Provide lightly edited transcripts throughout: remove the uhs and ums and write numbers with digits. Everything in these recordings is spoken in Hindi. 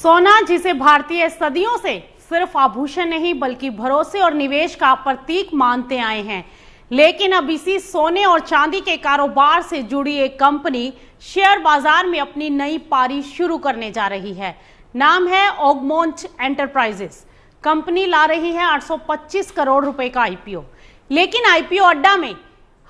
सोना, जिसे भारतीय सदियों से सिर्फ आभूषण नहीं बल्कि भरोसे और निवेश का प्रतीक मानते आए हैं, लेकिन अब इसी सोने और चांदी के कारोबार से जुड़ी एक कंपनी शेयर बाजार में अपनी नई पारी शुरू करने जा रही है। नाम है ऑगमोंट एंटरप्राइजेस। कंपनी ला रही है 825 करोड़ रुपए का आईपीओ। लेकिन आईपीओ अड्डा में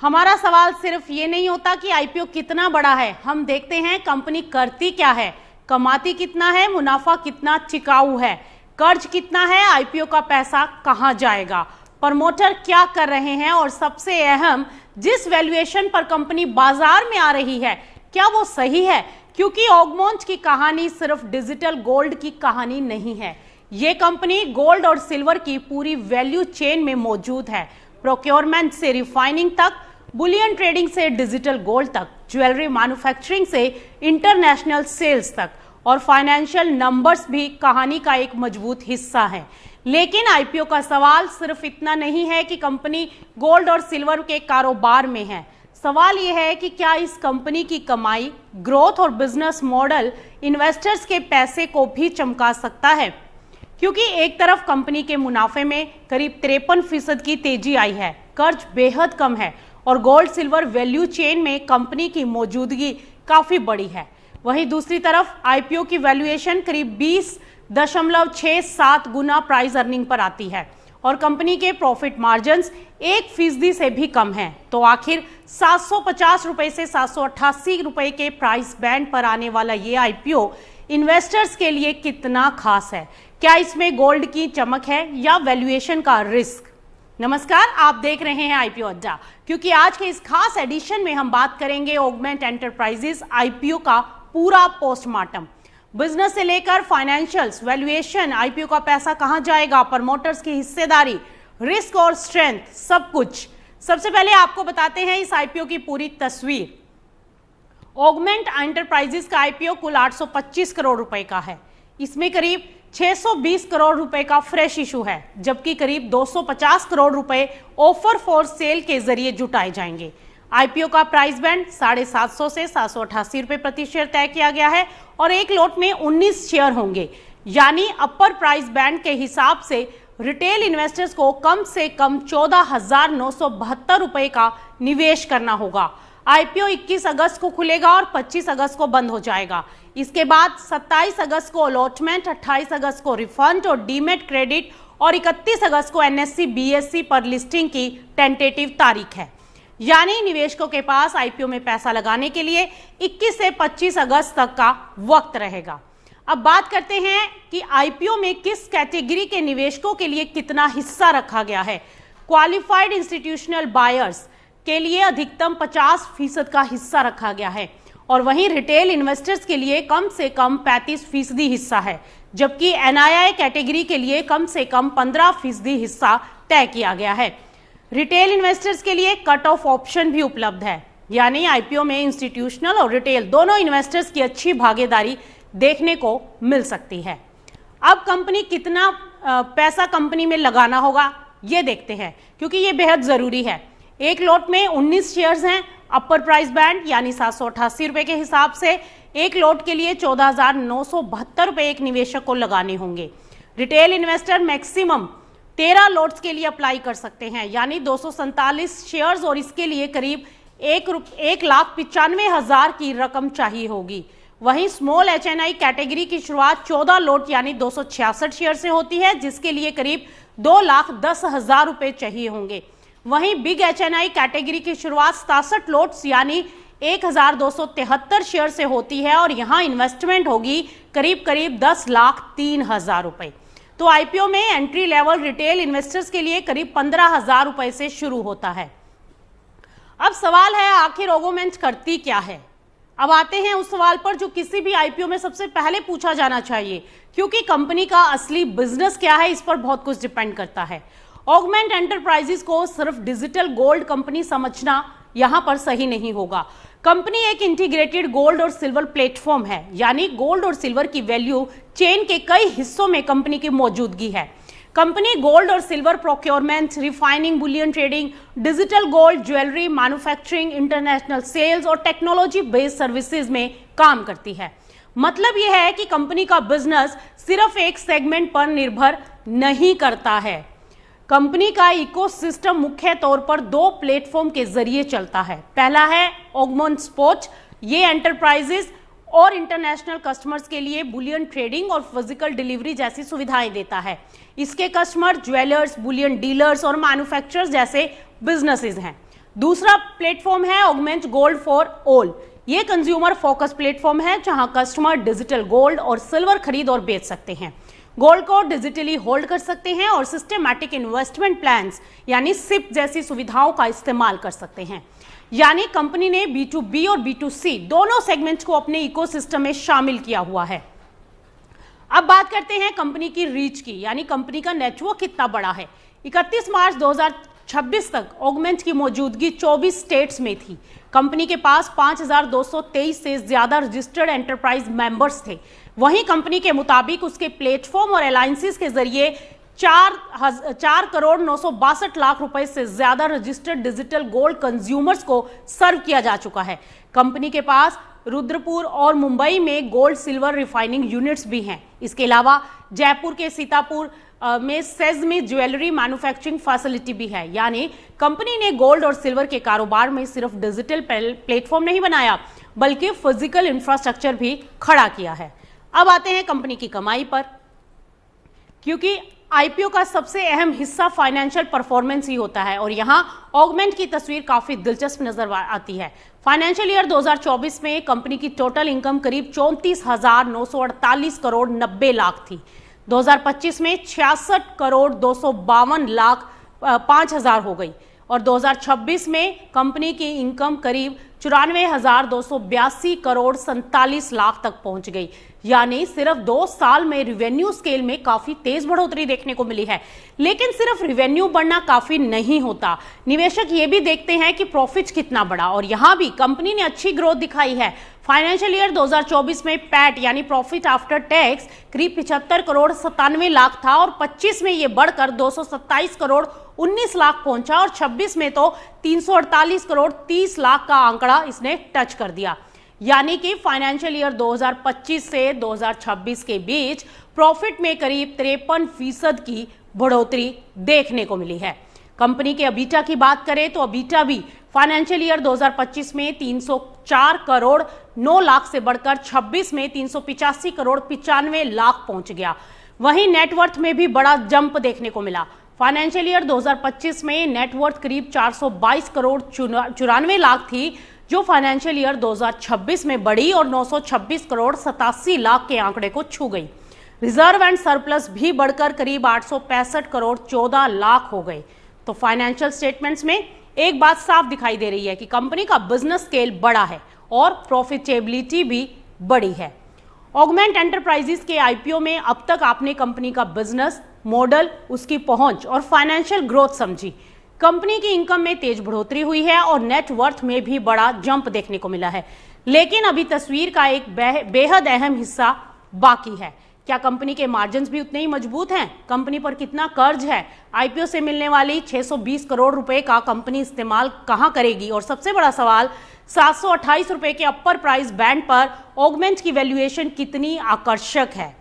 हमारा सवाल सिर्फ ये नहीं होता कि आईपीओ कितना बड़ा है, हम देखते हैं कंपनी करती क्या है, कमाती कितना है, मुनाफा कितना टिकाऊ है, कर्ज कितना है, आईपीओ का पैसा कहां जाएगा, प्रमोटर क्या कर रहे हैं और सबसे अहम, जिस वैल्यूएशन पर कंपनी बाजार में आ रही है क्या वो सही है? क्योंकि ऑगमोंट की कहानी सिर्फ डिजिटल गोल्ड की कहानी नहीं है। ये कंपनी गोल्ड और सिल्वर की पूरी वैल्यू चेन में मौजूद है। प्रोक्योरमेंट से रिफाइनिंग तक, बुलियन ट्रेडिंग से डिजिटल गोल्ड तक, ज्वेलरी मैन्युफैक्चरिंग से इंटरनेशनल सेल्स तक, और फाइनेंशियल नंबर्स भी कहानी का एक मजबूत हिस्सा है। लेकिन आईपीओ का सवाल सिर्फ इतना नहीं है कि कंपनी गोल्ड और सिल्वर के कारोबार में है। सवाल यह है कि क्या इस कंपनी की कमाई, ग्रोथ और बिजनेस मॉडल इन्वेस्टर्स के पैसे को भी चमका सकता है। क्योंकि एक तरफ कंपनी के मुनाफे में करीब 53% की तेजी आई है, कर्ज बेहद कम है और गोल्ड सिल्वर वैल्यू चेन में कंपनी की मौजूदगी काफी बड़ी है। वहीं दूसरी तरफ आईपीओ की वैल्यूएशन करीब 20.67 गुना प्राइस अर्निंग पर आती है और कंपनी के प्रॉफिट मार्जिन्स 1% से भी कम हैं। तो आखिर 750 रुपए से 788 रुपए के प्राइस बैंड पर आने वाला ये आईपीओ इन्वेस्टर्स के लिए कितना खास है? क्या इसमें गोल्ड की चमक है या वैल्यूएशन का रिस्क? नमस्कार, आप देख रहे हैं आईपीओ अड्डा। क्योंकि आज के इस खास एडिशन में हम बात करेंगे ऑगमेंट एंटरप्राइजेस आईपीओ का पूरा पोस्टमार्टम, बिजनेस से लेकर फाइनेंशियल्स, वैल्यूएशन, आईपीओ का पैसा कहां जाएगा, प्रमोटर्स की हिस्सेदारी, रिस्क और स्ट्रेंथ, सब कुछ। सबसे पहले आपको बताते हैं इस आईपीओ की पूरी तस्वीर। ऑगमेंट एंटरप्राइजेस का आईपीओ कुल 825 करोड़ रुपए का है। इसमें करीब 620 करोड़ रुपए का फ्रेश इशू है, जबकि करीब 250 करोड़ रुपए ऑफर फॉर सेल के जरिए जुटाए जाएंगे। आईपीओ का प्राइस बैंड 750 से 788 रुपए प्रति शेयर तय किया गया है और एक लॉट में 19 शेयर होंगे। यानी अपर प्राइस बैंड के हिसाब से रिटेल इन्वेस्टर्स को कम से कम 14,972 रुपए का निवेश करना होगा। आईपीओ 21 अगस्त को खुलेगा और 25 अगस्त को बंद हो जाएगा। इसके बाद 27 अगस्त को अलॉटमेंट, 28 अगस्त को रिफंड और डीमेट क्रेडिट और 31 अगस्त को एनएससी बीएससी पर लिस्टिंग की टेंटेटिव तारीख है। यानी निवेशकों के पास आईपीओ में पैसा लगाने के लिए 21 से 25 अगस्त तक का वक्त रहेगा। अब बात करते हैं कि आईपीओ में किस कैटेगरी के निवेशकों के लिए कितना हिस्सा रखा गया है। क्वालिफाइड इंस्टीट्यूशनल बायर्स के लिए अधिकतम 50% का हिस्सा रखा गया है और वहीं रिटेल इन्वेस्टर्स के लिए कम से कम 35% हिस्सा है, जबकि एनआईआई कैटेगरी के लिए कम से कम 15% हिस्सा तय किया गया है। रिटेल इन्वेस्टर्स के लिए कट ऑफ ऑप्शन भी उपलब्ध है, यानी आईपीओ में इंस्टीट्यूशनल और रिटेल दोनों इन्वेस्टर्स की अच्छी भागीदारी देखने को मिल सकती है। अब कंपनी कितना पैसा कंपनी में लगाना होगा ये देखते हैं, क्योंकि ये बेहद जरूरी है। एक लॉट में 19 शेयर्स हैं। अपर प्राइस बैंड यानी 788 रुपए के हिसाब से एक लॉट के लिए 14,972 रुपए एक निवेशक को लगाने होंगे। रिटेल इन्वेस्टर मैक्सिमम 13 लॉट्स के लिए अप्लाई कर सकते हैं, यानी 247 शेयर्स और इसके लिए करीब 1,95,000 की रकम चाहिए होगी। वहीं स्मॉल एचएनआई कैटेगरी की शुरुआत 14 लॉट यानी 266 शेयर से होती है, जिसके लिए करीब 2,10,000 रुपए चाहिए होंगे। वहीं बिग एचएनआई कैटेगरी की शुरुआत 67 लॉट्स यानी 1,273 शेयर से होती है और यहां इन्वेस्टमेंट होगी करीब 10,03,000 रुपए। तो आईपीओ में एंट्री लेवल रिटेल इन्वेस्टर्स के लिए करीब 15,000 रुपए से शुरू होता है। अब सवाल है, आखिर ऑगमेंट करती क्या है? अब आते हैं उस सवाल पर जो किसी भी आईपीओ में सबसे पहले पूछा जाना चाहिए, क्योंकि कंपनी का असली बिजनेस क्या है इस पर बहुत कुछ डिपेंड करता है। ऑगमेंट एंटरप्राइजेस को सिर्फ डिजिटल गोल्ड कंपनी समझना यहां पर सही नहीं होगा। कंपनी एक इंटीग्रेटेड गोल्ड और सिल्वर प्लेटफॉर्म है, यानी गोल्ड और सिल्वर की वैल्यू चेन के कई हिस्सों में कंपनी की मौजूदगी है। कंपनी गोल्ड और silver procurement, refining, bullion trading, digital gold, jewellery manufacturing, international sales और टेक्नोलॉजी बेस्ड सर्विसेज में काम करती है। मतलब यह है कि कंपनी का बिजनेस सिर्फ एक सेगमेंट पर निर्भर नहीं करता है। कंपनी का इकोसिस्टम मुख्य तौर पर दो प्लेटफॉर्म के जरिए चलता है। पहला है ऑगमेंट स्पोर्ट, ये एंटरप्राइजेस और इंटरनेशनल कस्टमर्स के लिए बुलियन ट्रेडिंग और फिजिकल डिलीवरी जैसी सुविधाएं देता है। इसके कस्टमर ज्वेलर्स, बुलियन डीलर्स और मैन्युफैक्चरर्स जैसे बिजनेसेस हैं। दूसरा प्लेटफॉर्म है ऑगमेंट गोल्ड फॉर ऑल, ये कंज्यूमर फोकस प्लेटफॉर्म है जहां कस्टमर डिजिटल गोल्ड और सिल्वर खरीद और बेच सकते हैं, गोल्ड को डिजिटली होल्ड कर सकते हैं और सिस्टमैटिक इन्वेस्टमेंट प्लान्स यानी सिप जैसी सुविधाओं का इस्तेमाल कर सकते हैं। यानी कंपनी ने B2B और B2C दोनों सेगमेंट्स को अपने इकोसिस्टम में शामिल किया हुआ है। अब बात करते हैं कंपनी की रीच की, यानी कंपनी का नेटवर्क कितना बड़ा है। 31 मार्च 2026 तक ऑगमेंट की मौजूदगी 24 स्टेट्स में थी। कंपनी के पास 5223 से ज्यादा रजिस्टर्ड एंटरप्राइज मेंबर्स थे। वहीं कंपनी के मुताबिक उसके प्लेटफॉर्म और अलायंसेस के जरिए 4,962,00,000 रुपए से ज्यादा रजिस्टर्ड डिजिटल गोल्ड कंज्यूमर्स को सर्व किया जा चुका है। कंपनी के पास रुद्रपुर और मुंबई में गोल्ड सिल्वर रिफाइनिंग यूनिट्स भी हैं। इसके अलावा जयपुर के सीतापुर में सेज़मी ज्वेलरी मैन्युफैक्चरिंग फैसिलिटी भी है। यानी कंपनी ने गोल्ड और सिल्वर के कारोबार में सिर्फ डिजिटल प्लेटफॉर्म नहीं बनाया बल्कि फिजिकल इंफ्रास्ट्रक्चर भी खड़ा किया है। अब आते हैं कंपनी की कमाई पर, क्योंकि आईपीओ का सबसे अहम हिस्सा फाइनेंशियल परफॉर्मेंस ही होता है और यहां ऑगमेंट की तस्वीर काफी दिलचस्प नजर आती है। फाइनेंशियल ईयर 2024 में कंपनी की टोटल इनकम करीब 34,948 करोड़ 90 लाख थी। 2025 में 66 करोड़ 252 लाख 5,000 हो गई और 2026 में कंपनी की इनकम करीब 94,282 करोड़ 47 लाख तक पहुंच गई। यानी सिर्फ 2 साल में रिवेन्यू स्केल में काफी तेज बढ़ोतरी देखने को मिली है। लेकिन सिर्फ रिवेन्यू बढ़ना काफी नहीं होता, निवेशक ये भी देखते हैं कि प्रॉफिट कितना बढ़ा और यहां भी कंपनी ने अच्छी ग्रोथ दिखाई है। फाइनेंशियल ईयर 2024 में पैट यानी प्रॉफिट आफ्टर टैक्स करीब 75 करोड़ 97 लाख था और 25 में ये बढ़कर 227 करोड़ 19 लाख पहुंचा और 26 में तो 348 करोड़ 30 लाख का आंकड़ा इसने टच कर दिया। यानी कि फाइनेंशियल ईयर 2025 से 2026 के बीच प्रॉफिट में करीब 53% की बढ़ोतरी देखने को मिली है। कंपनी के अबीटा की बात करें तो अबीटा भी फाइनेंशियल ईयर 2025 में 304 करोड़ 9 लाख से बढ़कर 26 में 385 करोड़ 95 लाख पहुंच गया। वहीं नेटवर्थ में भी बड़ा जंप देखने को मिला। फाइनेंशियल ईयर 2025 में नेटवर्थ करीब 422 करोड़ 94 लाख थी, जो फाइनेंशियल ईयर 2026 में बढ़ी और 926 करोड़ 87 लाख के आंकड़े को छू गई। रिजर्व एंड सरप्लस भी बढ़कर करीब 865 करोड़ 14 लाख हो गए। तो फाइनेंशियल स्टेटमेंट्स में एक बात साफ दिखाई दे रही है कि कंपनी का बिजनेस स्केल बड़ा है और प्रॉफिटेबिलिटी भी बड़ी है। ऑगमेंट एंटरप्राइजेस के आईपीओ में अब तक आपने कंपनी का बिजनेस मॉडल, उसकी पहुंच और फाइनेंशियल ग्रोथ समझी। कंपनी की इनकम में तेज बढ़ोतरी हुई है और नेटवर्थ में भी बड़ा जंप देखने को मिला है। लेकिन अभी तस्वीर का एक बेहद अहम हिस्सा बाकी है। क्या कंपनी के मार्जिन्स भी उतने ही मजबूत हैं? कंपनी पर कितना कर्ज है? आईपीओ से मिलने वाली 620 करोड़ रुपए का कंपनी इस्तेमाल कहां करेगी? और सबसे बड़ा सवाल, 728 रुपए के अपर प्राइस बैंड पर ऑगमेंट की वैल्यूएशन कितनी आकर्षक है?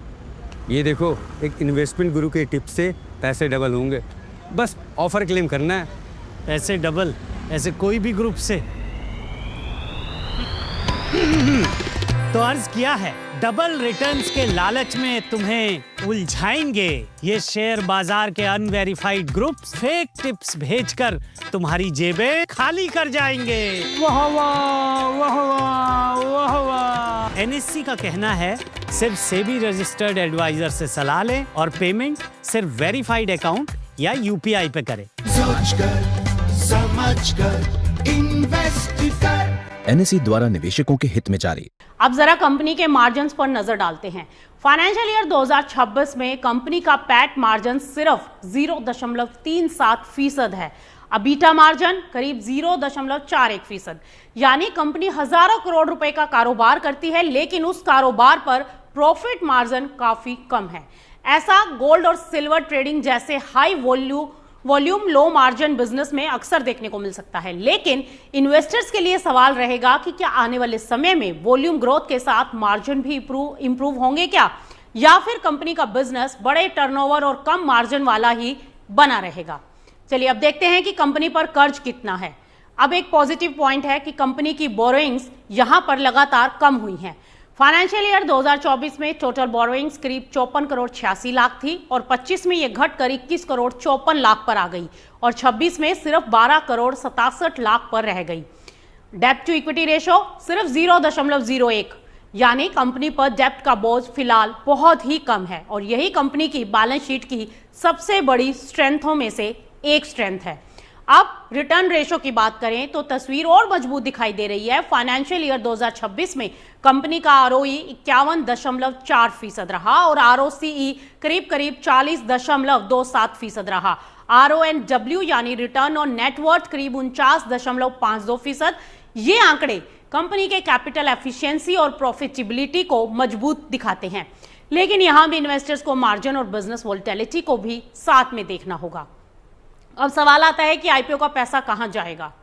ये देखो, एक इन्वेस्टमेंट गुरु के टिप से पैसे डबल होंगे। बस ऑफर क्लेम करना है। पैसे डबल ऐसे कोई भी ग्रुप से तो अर्ज किया है, डबल रिटर्न्स के लालच में तुम्हें उलझाएंगे ये शेयर बाजार के अनवेरिफाइड ग्रुप्स। फेक टिप्स भेजकर तुम्हारी जेबें खाली कर जाएंगे। वाह वाह वाह वाह वाह वाह। एनएससी का कहना है सिर्फ सेबी रजिस्टर्ड एडवाइजर से सलाह लें और पेमेंट सिर्फ वेरीफाइड अकाउंट या यूपीआई पे करें। एनएसई द्वारा निवेशकों के हित में जारी। अब जरा कंपनी के मार्जिन्स पर नजर डालते हैं। फाइनेंशियल ईयर 2026 में कंपनी का पैट मार्जिन सिर्फ 0.37% है। अबीटा मार्जिन करीब 0.41%। यानी कंपनी हजारों करोड़ रुपए का कारोबार करती है, लेकिन उस कारोबार पर प्रॉफिट मार्जिन काफी कम है। ऐसा गोल्ड और सिल्वर ट्रेडिंग जैसे high volume volume low margin business में अक्सर देखने को मिल सकता है, लेकिन इन्वेस्टर्स के लिए सवाल रहेगा कि क्या आने वाले समय में वॉल्यूम ग्रोथ के साथ मार्जिन भी इंप्रूव होंगे क्या, या फिर कंपनी का बिजनेस बड़े टर्नओवर और कम मार्जिन वाला ही बना रहेगा। चलिए अब देखते हैं कि कंपनी पर कर्ज कितना है। अब एक पॉजिटिव पॉइंट है कि कंपनी की बोरोइंग्स यहां पर लगातार कम हुई हैं। फाइनेंशियल ईयर 2024 में टोटल बोरोइंग्स करीब 54 करोड़ 86 लाख थी और 25 में यह घटकर 21 करोड़ 54 लाख पर आ गई और 26 में सिर्फ 12 करोड़ 67 लाख पर रह गई। डेब्ट टू इक्विटी रेशो सिर्फ 0.01, यानी कंपनी पर डेब्ट का बोझ फिलहाल बहुत ही कम है और यही कंपनी की बैलेंस शीट की सबसे बड़ी स्ट्रेंथों में से एक स्ट्रेंथ है। अब रिटर्न रेशो की बात करें तो तस्वीर और मजबूत दिखाई दे रही है। फाइनेंशियल ईयर 2026 में कंपनी का आरओई 51.4% रहा और आरओसीई करीब 40.27% रहा। आरओएनडब्ल्यू यानी रिटर्न ऑन नेटवर्थ करीब 49.52%। ये आंकड़े कंपनी के कैपिटल एफिशिएंसी और प्रॉफिटेबिलिटी को मजबूत दिखाते हैं, लेकिन यहां भी इन्वेस्टर्स को मार्जिन और बिजनेस वोलेटिलिटी को भी साथ में देखना होगा। अब सवाल आता है कि आईपीओ का पैसा कहां जाएगा।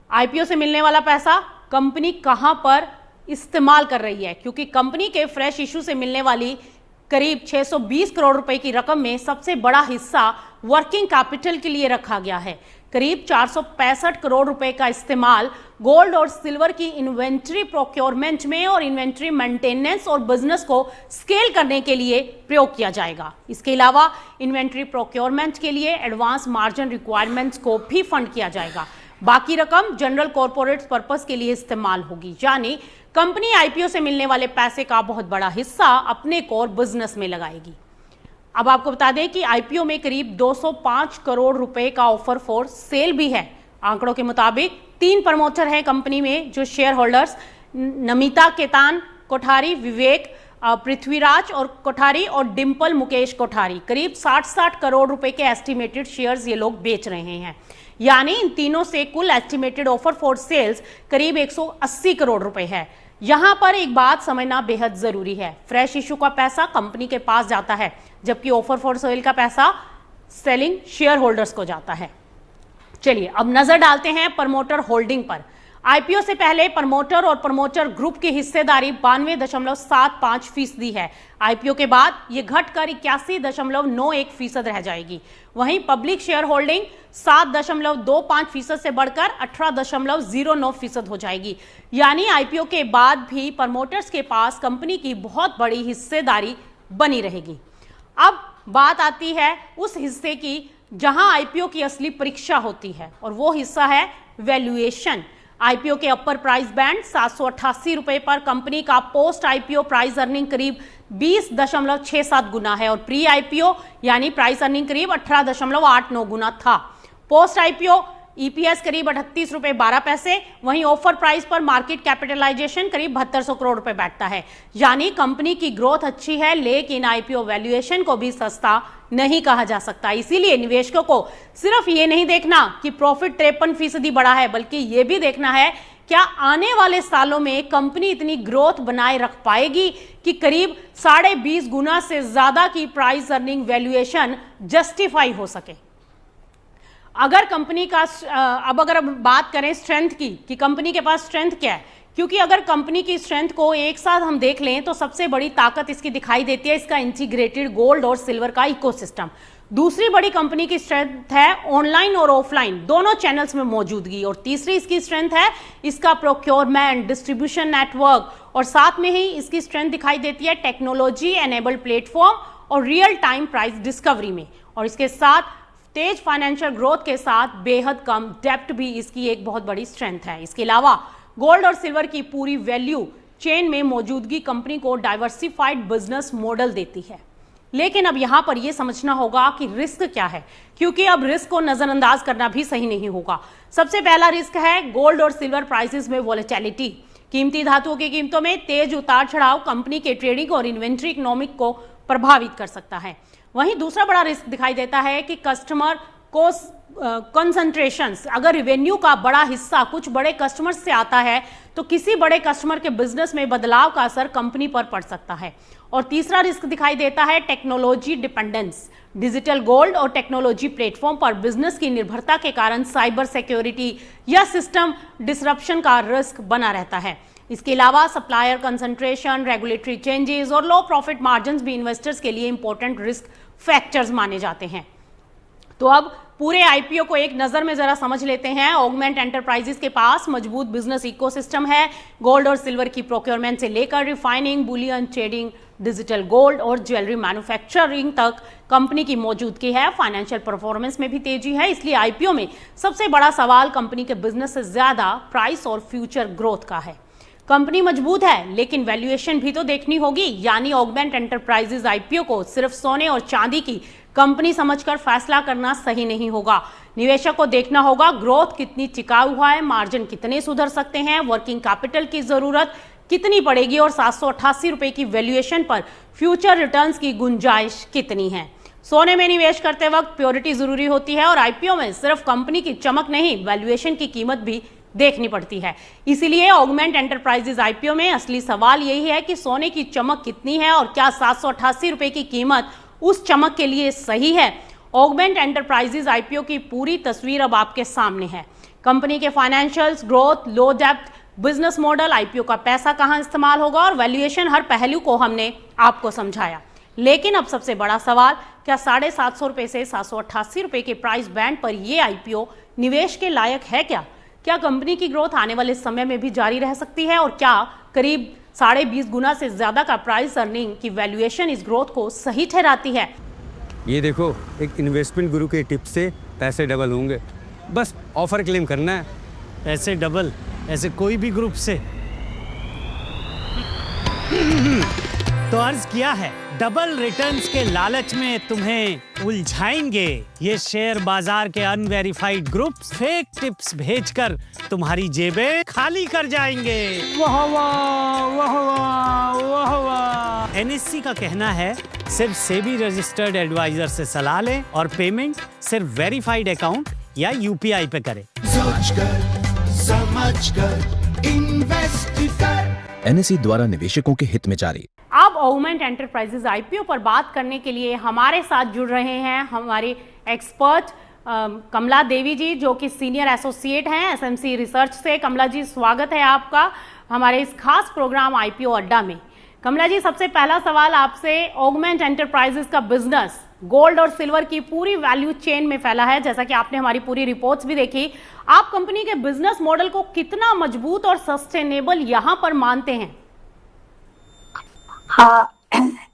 आईपीओ से मिलने वाला पैसा कंपनी कहां पर इस्तेमाल कर रही है, क्योंककि कंपनी के फ्रेश इशू से मिलने वाली करीब 620 करोड़ रुपए की रकम में सबसे बड़ा हिस्सा वर्किंग कैपिटल के लिए रखा गया है। करीब 465 करोड़ रुपए का इस्तेमाल गोल्ड और सिल्वर की इन्वेंट्री प्रोक्योरमेंट में और इन्वेंट्री मेंटेनेंस और बिजनेस को स्केल करने के लिए प्रयोग किया जाएगा। इसके अलावा इन्वेंट्री प्रोक्योरमेंट के लिए एडवांस मार्जिन रिक्वायरमेंट्स को भी फंड किया जाएगा। बाकी रकम जनरल कॉर्पोरेट पर्पस के लिए इस्तेमाल होगी, यानी कंपनी आईपीओ से मिलने वाले पैसे का बहुत बड़ा हिस्सा अपने कोर बिजनेस में लगाएगी। अब आपको बता दें कि आईपीओ में करीब 205 करोड़ रुपए का ऑफर फॉर सेल भी है। आंकड़ों के मुताबिक 3 प्रमोटर हैं कंपनी में जो शेयर होल्डर्स नमिता केतान कोठारी, विवेक पृथ्वीराज और कोठारी और डिंपल मुकेश कोठारी करीब 60 करोड़ रुपए के एस्टिमेटेड शेयर्स ये लोग बेच रहे हैं, यानी इन तीनों से कुल एस्टिमेटेड ऑफर फॉर सेल्स करीब 180 करोड़ रुपए है। यहां पर एक बात समझना बेहद जरूरी है, फ्रेश इशू का पैसा कंपनी के पास जाता है, जबकि ऑफर फॉर सेल का पैसा सेलिंग शेयर होल्डर्स को जाता है। चलिए अब नजर डालते हैं प्रमोटर होल्डिंग पर। आईपीओ से पहले प्रमोटर और प्रमोटर ग्रुप की हिस्सेदारी 92.75% है। आईपीओ के बाद यह घटकर 81.91% रह जाएगी। वहीं पब्लिक शेयर होल्डिंग 7.25% से बढ़कर 18.09% हो जाएगी, यानी आईपीओ के बाद भी प्रमोटर्स के पास कंपनी की बहुत बड़ी हिस्सेदारी बनी रहेगी। अब बात आती है उस हिस्से की जहां आईपीओ की असली परीक्षा होती है, और वो हिस्सा है वैल्यूएशन। आईपीओ के अपर प्राइस बैंड 788 रुपए पर कंपनी का पोस्ट आईपीओ प्राइस अर्निंग करीब 20.67 गुना है और प्री आईपीओ यानी प्राइस अर्निंग करीब 18.89 गुना था। पोस्ट आईपीओ ईपीएस करीब 38 रुपए 12 पैसे, वहीं ऑफर प्राइस पर मार्केट कैपिटलाइजेशन करीब 7200 करोड़ रुपए बैठता है, यानी कंपनी की ग्रोथ अच्छी है, लेकिन आईपीओ वैल्यूएशन को भी सस्ता नहीं कहा जा सकता। इसीलिए निवेशकों को सिर्फ ये नहीं देखना कि प्रॉफिट 53% बढ़ा है, बल्कि ये भी देखना है क्या आने वाले सालों में कंपनी इतनी ग्रोथ बनाए रख पाएगी कि करीब 20.5 गुना से ज्यादा की प्राइस अर्निंग वैल्यूएशन जस्टिफाई हो सके। अगर कंपनी का अगर बात करें स्ट्रेंथ की कि कंपनी के पास स्ट्रेंथ क्या है, क्योंकि अगर कंपनी की स्ट्रेंथ को एक साथ हम देख लें तो सबसे बड़ी ताकत इसकी दिखाई देती है इसका इंटीग्रेटेड गोल्ड और सिल्वर का इकोसिस्टम। दूसरी बड़ी कंपनी की स्ट्रेंथ है ऑनलाइन और ऑफलाइन दोनों चैनल्स में मौजूदगी, और तीसरी इसकी स्ट्रेंथ है इसका प्रोक्योरमेंट डिस्ट्रीब्यूशन नेटवर्क, और साथ में ही इसकी स्ट्रेंथ दिखाई देती है टेक्नोलॉजी एनेबल्ड प्लेटफॉर्म और रियल टाइम प्राइस डिस्कवरी में, और इसके साथ तेज फाइनेंशियल ग्रोथ के साथ बेहद कम डेब्ट भी इसकी एक बहुत बड़ी स्ट्रेंथ है। इसके अलावा गोल्ड और सिल्वर की पूरी वैल्यू चेन में मौजूदगी कंपनी को डाइवर्सिफाइड बिजनेस मॉडल देती है। लेकिन अब यहां पर यह समझना होगा कि रिस्क क्या है, क्योंकि अब रिस्क को नजरअंदाज करना भी सही नहीं होगा। सबसे पहला रिस्क है गोल्ड और सिल्वर प्राइसेस में वोलेटिलिटी। कीमती धातुओं की कीमतों में तेज उतार चढ़ाव कंपनी के ट्रेडिंग और इन्वेंट्री इकोनॉमिक को प्रभावित कर सकता है। वहीं दूसरा बड़ा रिस्क दिखाई देता है कि कस्टमर कोस्ट कंसंट्रेशंस, अगर रिवेन्यू का बड़ा हिस्सा कुछ बड़े कस्टमर्स से आता है तो किसी बड़े कस्टमर के बिजनेस में बदलाव का असर कंपनी पर पड़ सकता है। और तीसरा रिस्क दिखाई देता है टेक्नोलॉजी डिपेंडेंस। डिजिटल गोल्ड और टेक्नोलॉजी प्लेटफॉर्म पर बिजनेस की निर्भरता के कारण साइबर सिक्योरिटी या सिस्टम डिसरप्शन का रिस्क बना रहता है। इसके अलावा सप्लायर कंसंट्रेशन, रेगुलेटरी चेंजेस और लो प्रॉफिट मार्जिन्स भी इन्वेस्टर्स के लिए इंपॉर्टेंट रिस्क फैक्टर्स माने जाते हैं। तो अब पूरे आईपीओ को एक नजर में जरा समझ लेते हैं। ऑगमेंट एंटरप्राइजेस के पास मजबूत बिजनेस इकोसिस्टम है। गोल्ड और सिल्वर की प्रोक्योरमेंट से लेकर refining, bullion trading, digital gold और ज्वेलरी मैन्युफैक्चरिंग तक कंपनी की मौजूदगी है। फाइनेंशियल परफॉर्मेंस में भी तेजी है। इसलिए आईपीओ में सबसे बड़ा सवाल कंपनी के बिजनेस से ज्यादा प्राइस और फ्यूचर ग्रोथ का है। कंपनी मजबूत है लेकिन वैल्यूएशन भी तो देखनी होगी। यानी ऑगमेंट एंटरप्राइजेस आईपीओ को सिर्फ सोने और चांदी की कंपनी समझकर फैसला करना सही नहीं होगा। निवेशक को देखना होगा ग्रोथ कितनी टिकाऊ है, मार्जिन कितने सुधर सकते हैं, वर्किंग कैपिटल की जरूरत कितनी पड़ेगी और 788 रुपए की वैल्यूएशन पर फ्यूचर रिटर्न्स की गुंजाइश कितनी है। सोने में निवेश करते वक्त प्योरिटी जरूरी होती है और आईपीओ में सिर्फ कंपनी की चमक नहीं, वैल्यूएशन की कीमत भी देखनी पड़ती है। इसीलिए ऑगमेंट एंटरप्राइजेस आईपीओ में असली सवाल यही है कि सोने की चमक कितनी है और क्या 788 रुपए की कीमत उस चमक के लिए सही है। ऑगमेंट एंटरप्राइजेस आईपीओ की पूरी तस्वीर अब आपके सामने है। कंपनी के फाइनेंशियल्स, ग्रोथ, लो डेप्थ, बिजनेस मॉडल, आईपीओ का पैसा कहां इस्तेमाल होगा और वैल्यूएशन, हर पहलू को हमने आपको समझाया। लेकिन अब सबसे बड़ा सवाल, क्या 750 रुपए से 788 रुपए के प्राइस बैंड पर यह आईपीओ निवेश के लायक है? क्या कंपनी की ग्रोथ आने वाले समय में भी जारी रह सकती है और क्या करीब 20.5 गुना से ज्यादा का प्राइस अर्निंग की वैल्यूएशन इस ग्रोथ को सही ठहराती है? ये देखो, एक इन्वेस्टमेंट गुरु के टिप्स से पैसे डबल होंगे। बस ऑफर क्लेम करना है। पैसे डबल ऐसे कोई भी ग्रुप से? तो अर्ज किया है, डबल रिटर्न्स के लालच में तुम्हें उलझाएंगे ये शेयर बाजार के अनवेरिफाइड ग्रुप्स। फेक टिप्स भेजकर तुम्हारी जेबें खाली कर जाएंगे। वाह वाह वाह वाह वाह वाह। एनएससी का कहना है सिर्फ सेबी रजिस्टर्ड एडवाइजर से सलाह लें और पेमेंट सिर्फ वेरीफाइड अकाउंट या यूपीआई पे करें। समझकर इन्वेस्ट कर। एनएसई द्वारा निवेशकों के हित में जारी। अब ऑगमेंट एंटरप्राइजेस आईपीओ पर बात करने के लिए हमारे साथ जुड़ रहे हैं हमारे एक्सपर्ट कमला देवी जी, जो कि सीनियर एसोसिएट हैं एसएमसी रिसर्च से। कमला जी, स्वागत है आपका हमारे इस खास प्रोग्राम आईपीओ अड्डा में। कमला जी, सबसे पहला सवाल आपसे, ऑगमेंट एंटरप्राइजेस का बिजनेस गोल्ड और सिल्वर की पूरी वैल्यू चेन में फैला है, जैसा कि आपने हमारी पूरी रिपोर्ट्स भी देखी। आप कंपनी के बिजनेस मॉडल को कितना मजबूत और सस्टेनेबल यहां पर मानते हैं? हाँ,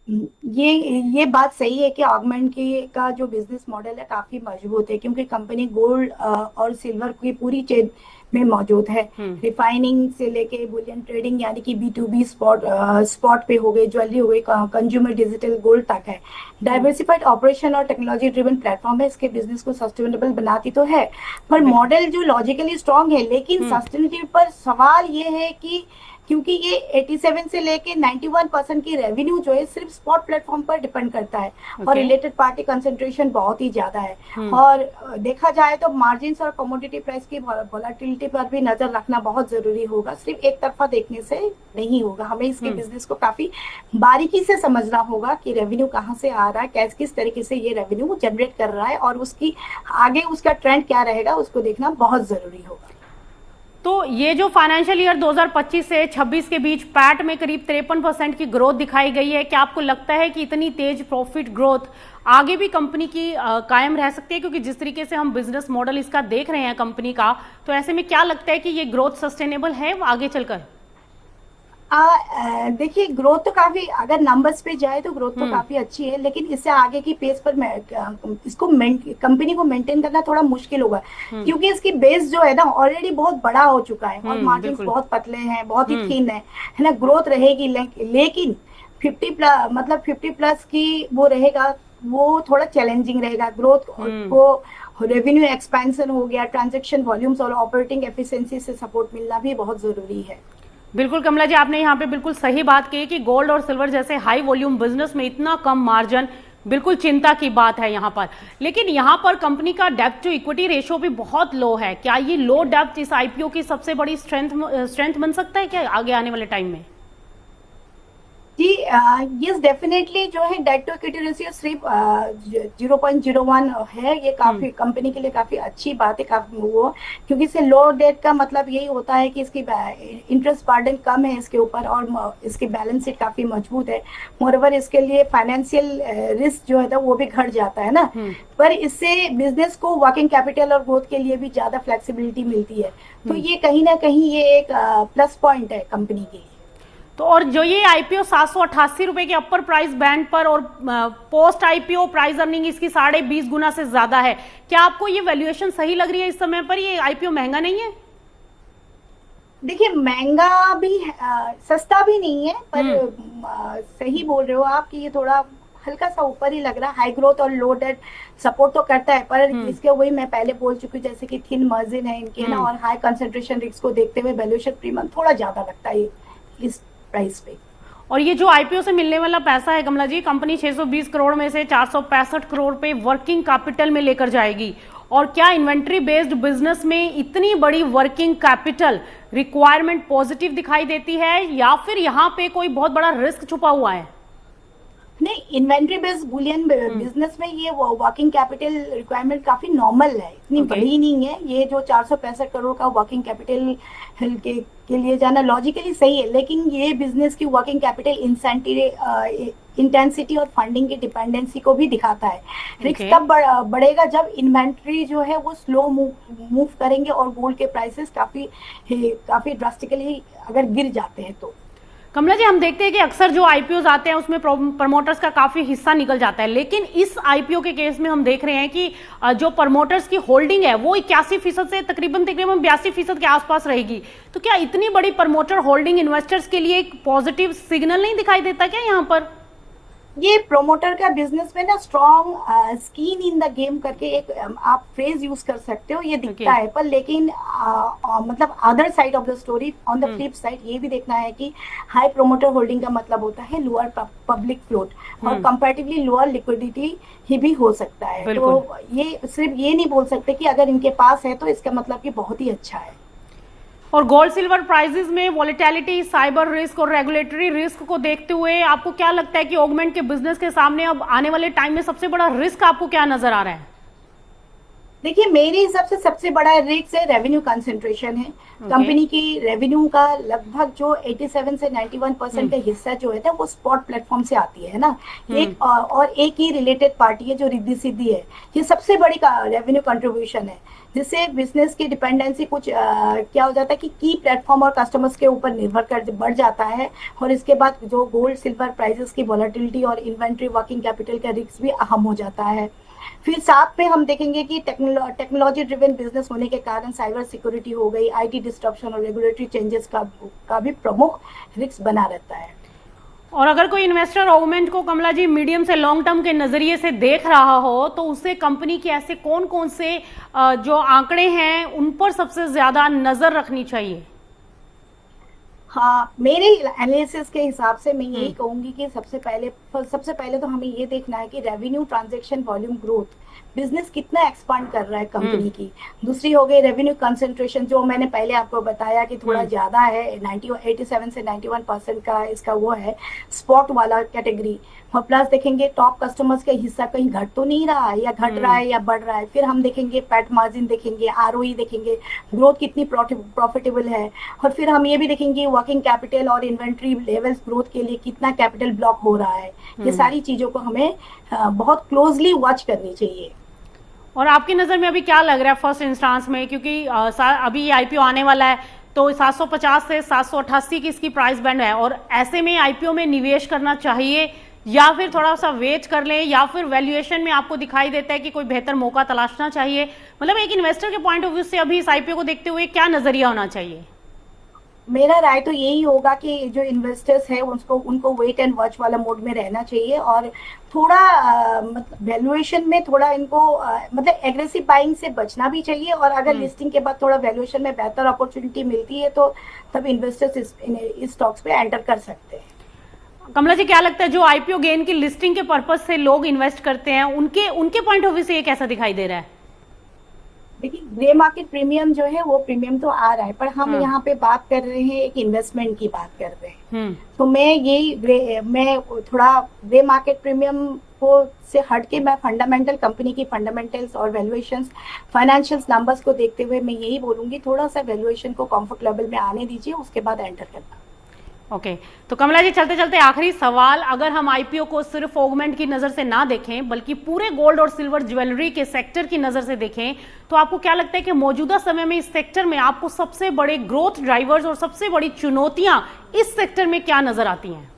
ये बात सही है कि ऑगमेंट का जो बिजनेस मॉडल है काफी मजबूत है, क्योंकि कंपनी गोल्ड और सिल्वर की पूरी चेन में मौजूद है। रिफाइनिंग से लेके बुलियन ट्रेडिंग यानी कि B2B स्पॉट पे हो गई, ज्वेलरी हो गई, कंज्यूमर डिजिटल गोल्ड तक है। डाइवर्सिफाइड ऑपरेशन और टेक्नोलॉजी ड्रिवन प्लेटफॉर्म है, इसके बिजनेस को सस्टेनेबल बनाती तो है, पर मॉडल जो लॉजिकली स्ट्रॉन्ग है, लेकिन सस्टेनेबिलिटी पर सवाल ये है कि क्योंकि ये 87 से लेके 91% की रेवेन्यू जो है सिर्फ स्पॉट प्लेटफॉर्म पर डिपेंड करता है और रिलेटेड पार्टी कंसंट्रेशन बहुत ही ज्यादा है। और देखा जाए तो मार्जिन और कमोडिटी प्राइस की वोलेटिलिटी पर भी नजर रखना बहुत जरूरी होगा। सिर्फ एक तरफा देखने से नहीं होगा, हमें इसके बिजनेस को काफी बारीकी से समझना होगा कि रेवेन्यू कहाँ से आ रहा है, किस तरीके से ये रेवेन्यू जनरेट कर रहा है और उसकी आगे उसका ट्रेंड क्या रहेगा, उसको देखना बहुत जरूरी होगा। तो ये जो फाइनेंशियल ईयर 2025 से 26 के बीच पैट में करीब 53% की ग्रोथ दिखाई गई है, क्या आपको लगता है कि इतनी तेज प्रॉफिट ग्रोथ आगे भी कंपनी की कायम रह सकती है? क्योंकि जिस तरीके से हम बिजनेस मॉडल इसका देख रहे हैं कंपनी का, तो ऐसे में क्या लगता है कि ये ग्रोथ सस्टेनेबल है आगे चलकर? देखिए, ग्रोथ तो काफी, अगर नंबर्स पे जाए तो ग्रोथ तो काफी अच्छी है, लेकिन इससे आगे की पेस पर इसको कंपनी को मेंटेन करना थोड़ा मुश्किल होगा, क्योंकि इसकी बेस जो है ना ऑलरेडी बहुत बड़ा हो चुका है और मार्जिन बहुत पतले हैं, बहुत ही थीन है ना। ग्रोथ रहेगी लेकिन 50 प्लस की वो रहेगा, वो थोड़ा चैलेंजिंग रहेगा। ग्रोथ को रेवेन्यू एक्सपेंशन हो गया, ट्रांजैक्शन वॉल्यूम्स और ऑपरेटिंग एफिशिएंसी से सपोर्ट मिलना भी बहुत जरूरी है। बिल्कुल कमला जी, आपने यहाँ पे बिल्कुल सही बात की कि गोल्ड और सिल्वर जैसे हाई वॉल्यूम बिजनेस में इतना कम मार्जिन बिल्कुल चिंता की बात है यहाँ पर। लेकिन यहाँ पर कंपनी का डेब्ट टू इक्विटी रेशियो भी बहुत लो है। क्या ये लो डेब्ट इस आईपीओ की सबसे बड़ी स्ट्रेंथ बन सकता है क्या आगे आने वाले टाइम में? जी यस डेफिनेटली जो है डेट टू इक्विटी रेशियो सिर्फ 0.01 है। ये काफी कंपनी के लिए काफी अच्छी बात है, काफी वो, क्योंकि इससे लो डेट का मतलब यही होता है कि इसकी इंटरेस्ट बर्डन कम है इसके ऊपर और इसकी बैलेंस शीट काफी मजबूत है। मोरओवर इसके लिए फाइनेंशियल रिस्क जो है ना वो भी घट जाता है ना। पर इससे बिजनेस को वर्किंग कैपिटल और ग्रोथ के लिए भी ज्यादा फ्लेक्सिबिलिटी मिलती है। तो ये कहीं ना कहीं ये एक प्लस पॉइंट है कंपनी के लिए। तो और जो ये आईपीओ 788 रुपए के अपर प्राइस बैंड पर और पोस्ट आईपीओ प्राइस अर्निंग इसकी 20.5 गुना से ज्यादा है, क्या आपको ये वैल्यूएशन सही लग रही है इस समय पर? ये आईपीओ महंगा नहीं है? देखिए महंगा भी सस्ता भी नहीं है, पर सही बोल रहे हो आप कि ये थोड़ा हल्का सा ऊपर ही लग रहा है। हाई ग्रोथ और लो डेट सपोर्ट तो करता है, पर इसके वही मैं पहले बोल चुकी हूँ जैसे कि थिन मार्जिन है इनके ना, और हाई कंसंट्रेशन रिस्क को देखते हुए वैल्यूएशन प्रीमियम थोड़ा ज्यादा लगता है इस प्राइस पे। और ये जो आईपीओ से मिलने वाला पैसा है कमला जी, कंपनी 620 करोड़ में से 465 करोड़ पे वर्किंग कैपिटल में लेकर जाएगी। और क्या इन्वेंट्री बेस्ड बिजनेस में इतनी बड़ी वर्किंग कैपिटल रिक्वायरमेंट पॉजिटिव दिखाई देती है या फिर यहाँ पे कोई बहुत बड़ा रिस्क छुपा हुआ है? नहीं, इन्वेंट्री बेस्ड बुलियन बिजनेस में ये वर्किंग कैपिटल रिक्वायरमेंट काफी नॉर्मल है, इतनी बड़ी नहीं है। ये जो 465 करोड़ का वर्किंग कैपिटल के लिए जाना लॉजिकली सही है, लेकिन ये बिजनेस की वर्किंग कैपिटल इंटेंसिटी और फंडिंग की डिपेंडेंसी को भी दिखाता है। रिस्क तब बढ़ेगा जब इन्वेंट्री जो है वो स्लो मूव करेंगे और गोल्ड के प्राइसेस काफी ड्रास्टिकली अगर गिर जाते हैं तो। कमला जी, हम देखते हैं कि अक्सर जो आईपीओ आते हैं उसमें प्रमोटर्स का काफी हिस्सा निकल जाता है, लेकिन इस आईपीओ के केस में हम देख रहे हैं कि जो प्रमोटर्स की होल्डिंग है वो 81% से तकरीबन 82% के आसपास रहेगी। तो क्या इतनी बड़ी प्रमोटर होल्डिंग इन्वेस्टर्स के लिए एक पॉजिटिव सिग्नल नहीं दिखाई देता क्या यहाँ पर? ये प्रोमोटर का बिजनेस में ना strong skin in the game करके एक आप फ्रेज यूज कर सकते हो, ये दिखता है। पर लेकिन मतलब other side of the story, on the flip side ये भी देखना है कि हाई प्रोमोटर होल्डिंग का मतलब होता है लोअर पब्लिक फ्लोट और कंपैरेटिवली लोअर लिक्विडिटी ही भी हो सकता है। तो ये सिर्फ ये नहीं बोल सकते कि अगर इनके पास है तो इसका मतलब कि बहुत ही अच्छा है। और गोल्ड सिल्वर प्राइसेस में वॉलेटिलिटी, साइबर रिस्क और रेगुलेटरी रिस्क को देखते हुए आपको क्या लगता है कि ऑगमेंट के बिजनेस के सामने अब आने वाले टाइम में सबसे बड़ा रिस्क आपको क्या नजर आ रहा है? देखिए मेरे हिसाब से सबसे बड़ा रिस्क है रेवेन्यू कंसंट्रेशन है। कंपनी की रेवेन्यू का लगभग जो 87 से 91% का हिस्सा जो है ना वो स्पॉट प्लेटफॉर्म से आती है ना। एक ही रिलेटेड पार्टी है जो रिद्धि सिद्धि है। ये सबसे बड़ी रेवेन्यू कंट्रीब्यूशन है, जिससे बिजनेस की डिपेंडेंसी कुछ क्या हो जाता है कि की प्लेटफॉर्म और कस्टमर्स के ऊपर निर्भर कर बढ़ जाता है। और इसके बाद जो गोल्ड सिल्वर प्राइसेस की वॉलेटिलिटी और इन्वेंट्री वर्किंग कैपिटल का रिस्क भी अहम हो जाता है। फिर साथ में हम देखेंगे कि टेक्नोलॉजी ड्रिवन बिजनेस होने के कारण साइबर सिक्योरिटी हो गई, आईटी डिस्ट्रप्शन और रेगुलेटरी चेंजेस का भी प्रमुख रिस्क बना रहता है। और अगर कोई इन्वेस्टर ऑगमेंट को कमला जी मीडियम से लॉन्ग टर्म के नजरिए से देख रहा हो तो उसे कंपनी के ऐसे कौन कौन से जो आंकड़े हैं उन पर सबसे ज्यादा नजर रखनी चाहिए? हाँ, मेरे एनालिसिस के हिसाब से मैं यही कहूंगी कि सबसे पहले तो हमें ये देखना है कि revenue, transaction volume, growth, business कितना एक्सपांड कर रहा है कंपनी की। दूसरी हो गई रेवेन्यू कंसंट्रेशन, जो मैंने पहले आपको बताया कि थोड़ा ज्यादा है, 87 से 91% का इसका वो है स्पॉट वाला कैटेगरी। और प्लस देखेंगे टॉप कस्टमर्स का हिस्सा कहीं घट तो नहीं रहा है या घट रहा है या बढ़ रहा है। फिर हम देखेंगे पैट मार्जिन देखेंगे, आरओई देखेंगे, ग्रोथ कितनी प्रॉफिटेबल है। और फिर हम ये भी देखेंगे वर्किंग कैपिटल और इन्वेंट्री लेवल्स ग्रोथ के लिए कितना कैपिटल ब्लॉक हो रहा है। ये सारी चीजों को हमें बहुत क्लोजली वॉच करनी चाहिए। और आपकी नजर में अभी क्या लग रहा है फर्स्ट इंस्टांस में, क्योंकि अभी आईपीओ आने वाला है तो 750 से 788 की इसकी प्राइस बैंड है, और ऐसे में आईपीओ में निवेश करना चाहिए या फिर थोड़ा सा वेट कर लें, या फिर वैल्यूएशन में आपको दिखाई देता है कि कोई बेहतर मौका तलाशना चाहिए? मतलब एक इन्वेस्टर के पॉइंट ऑफ व्यू से अभी इस आईपीओ को देखते हुए क्या नजरिया होना चाहिए? मेरा राय तो यही होगा कि जो इन्वेस्टर्स है उनको वेट एंड वॉच वाला मोड में रहना चाहिए और थोड़ा मतलब वैल्यूएशन में थोड़ा इनको मतलब एग्रेसिव बाइंग से बचना भी चाहिए। और अगर लिस्टिंग के बाद थोड़ा वैल्यूएशन में बेहतर अपॉर्चुनिटी मिलती है तो तब इन्वेस्टर्स इस स्टॉक्स पे एंटर कर सकते हैं। कमला जी, क्या लगता है जो आईपीओ गेन की लिस्टिंग के पर्पज से लोग इन्वेस्ट करते हैं, उनके पॉइंट ऑफ व्यू से ये कैसा दिखाई दे रहा है? देखिए, ग्रे मार्केट प्रीमियम जो है वो प्रीमियम तो आ रहा है, पर हम यहाँ पे बात कर रहे हैं एक इन्वेस्टमेंट की बात कर रहे हैं। तो मैं थोड़ा ग्रे मार्केट प्रीमियम को से हट के मैं फंडामेंटल कंपनी की फंडामेंटल्स और वैल्यूएशंस, फाइनेंशियल नंबर्स को देखते हुए मैं यही बोलूंगी, थोड़ा सा वैल्यूएशन को कंफर्ट लेवल में आने दीजिए, उसके बाद एंटर करना। ओके, तो कमला जी, चलते चलते आखिरी सवाल, अगर हम आईपीओ को सिर्फ ऑगमेंट की नजर से ना देखें बल्कि पूरे गोल्ड और सिल्वर ज्वेलरी के सेक्टर की नजर से देखें, तो आपको क्या लगता है कि मौजूदा समय में इस सेक्टर में आपको सबसे बड़े ग्रोथ ड्राइवर्स और सबसे बड़ी चुनौतियां इस सेक्टर में क्या नजर आती हैं?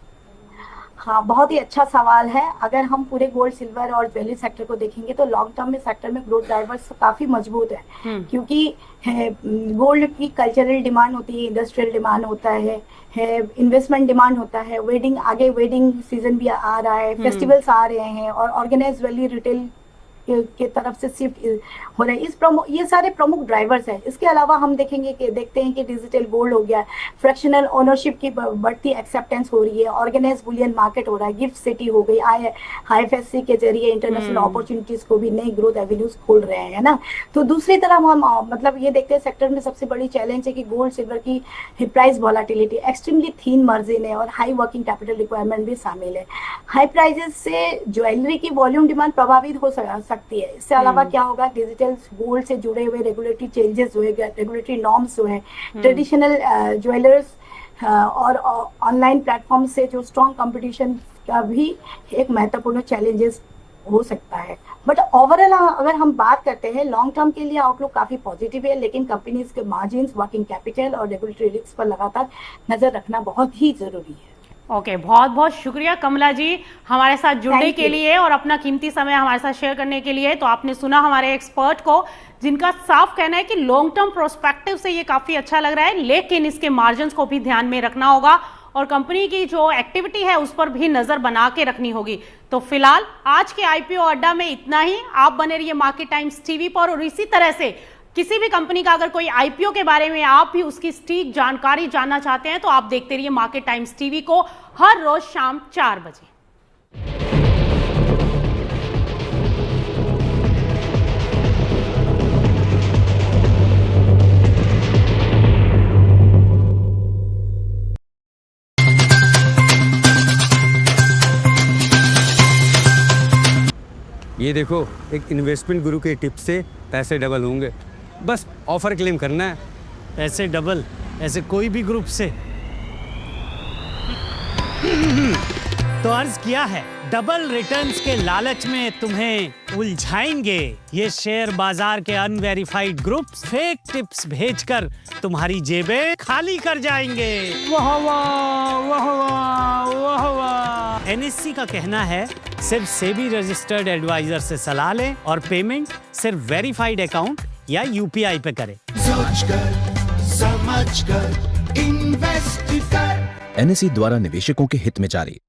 हाँ, बहुत ही अच्छा सवाल है। अगर हम पूरे गोल्ड सिल्वर और ज्वेलरी सेक्टर को देखेंगे तो लॉन्ग टर्म में सेक्टर में ग्रोथ ड्राइवर्स काफी मजबूत है, क्योंकि गोल्ड की कल्चरल डिमांड होती है, इंडस्ट्रियल डिमांड होता है, इन्वेस्टमेंट डिमांड होता है, वेडिंग सीजन भी आ रहा है, फेस्टिवल्स आ रहे हैं और ऑर्गेनाइज वैल्यू रिटेल के तरफ से शिफ्ट हो रहा है। ये सारे प्रमुख ड्राइवर्स हैं। इसके अलावा हम देखते हैं कि डिजिटल गोल्ड हो गया, फ्रैक्शनल ओनरशिप की बढ़ती एक्सेप्टेंस हो रही है, ऑर्गेनाइज बुलियन मार्केट हो रहा है, गिफ्ट सिटी हो गई, IFSC के जरिए इंटरनेशनल अपॉर्चुनिटीज को भी नई ग्रोथ एवेन्यूज खोल रहे हैं, है ना। तो दूसरी तरफ हम मतलब ये देखते हैं सेक्टर में सबसे बड़ी चैलेंज है कि गोल्ड सिल्वर की प्राइस वॉलेटिलिटी, एक्सट्रीमली थीन मार्जिन है और हाई वर्किंग कैपिटल रिक्वायरमेंट भी शामिल है। हाई प्राइजेस से ज्वेलरी की वॉल्यूम डिमांड प्रभावित हो सकती है। इससे अलावा क्या होगा, डिजिटल गोल्ड से जुड़े हुए रेगुलेटरी चेंजेस जो है, रेगुलेटरी नॉर्म्स जो है, ट्रेडिशनल ज्वेलर्स और ऑनलाइन प्लेटफॉर्म से जो स्ट्रॉन्ग कंपटीशन का भी एक महत्वपूर्ण चैलेंजेस हो सकता है। बट ओवरऑल अगर हम बात करते हैं लॉन्ग टर्म के लिए आउटलुक काफी पॉजिटिव है, लेकिन कंपनीज के मार्जिन्स, वर्किंग कैपिटल और रेगुलेटरी रिस्क पर लगातार नजर रखना बहुत ही जरूरी है। ओके, बहुत बहुत शुक्रिया कमला जी हमारे साथ जुड़ने के लिए और अपना कीमती समय हमारे साथ शेयर करने के लिए। तो आपने सुना हमारे एक्सपर्ट को, जिनका साफ कहना है कि लॉन्ग टर्म प्रोस्पेक्टिव से ये काफी अच्छा लग रहा है, लेकिन इसके मार्जिन्स को भी ध्यान में रखना होगा और कंपनी की जो एक्टिविटी है उस पर भी नजर बना के रखनी होगी। तो फिलहाल आज के आईपीओ अड्डा में इतना ही। आप बने रहिए मार्केट टाइम्स टीवी पर और इसी तरह से किसी भी कंपनी का अगर कोई आईपीओ के बारे में आप भी उसकी सटीक जानकारी जानना चाहते हैं तो आप देखते रहिए मार्केट टाइम्स टीवी को हर रोज शाम 4 बजे। ये देखो, एक इन्वेस्टमेंट गुरु के टिप से पैसे डबल होंगे, बस ऑफर क्लेम करना है। ऐसे डबल ऐसे कोई भी ग्रुप से तो अर्ज किया है, डबल रिटर्न्स के लालच में तुम्हें उलझाएंगे ये शेयर बाजार के अनवेरिफाइड ग्रुप्स, फेक टिप्स भेजकर तुम्हारी जेबें खाली कर जाएंगे। वाह वाह वाह वाह वाह वाह। NSE का कहना है सिर्फ सेबी रजिस्टर्ड एडवाइजर से सलाह लें और पेमेंट सिर्फ वेरीफाइड अकाउंट या UPI पे करें। समझकर इन्वेस्ट कर। NSE द्वारा निवेशकों के हित में जारी।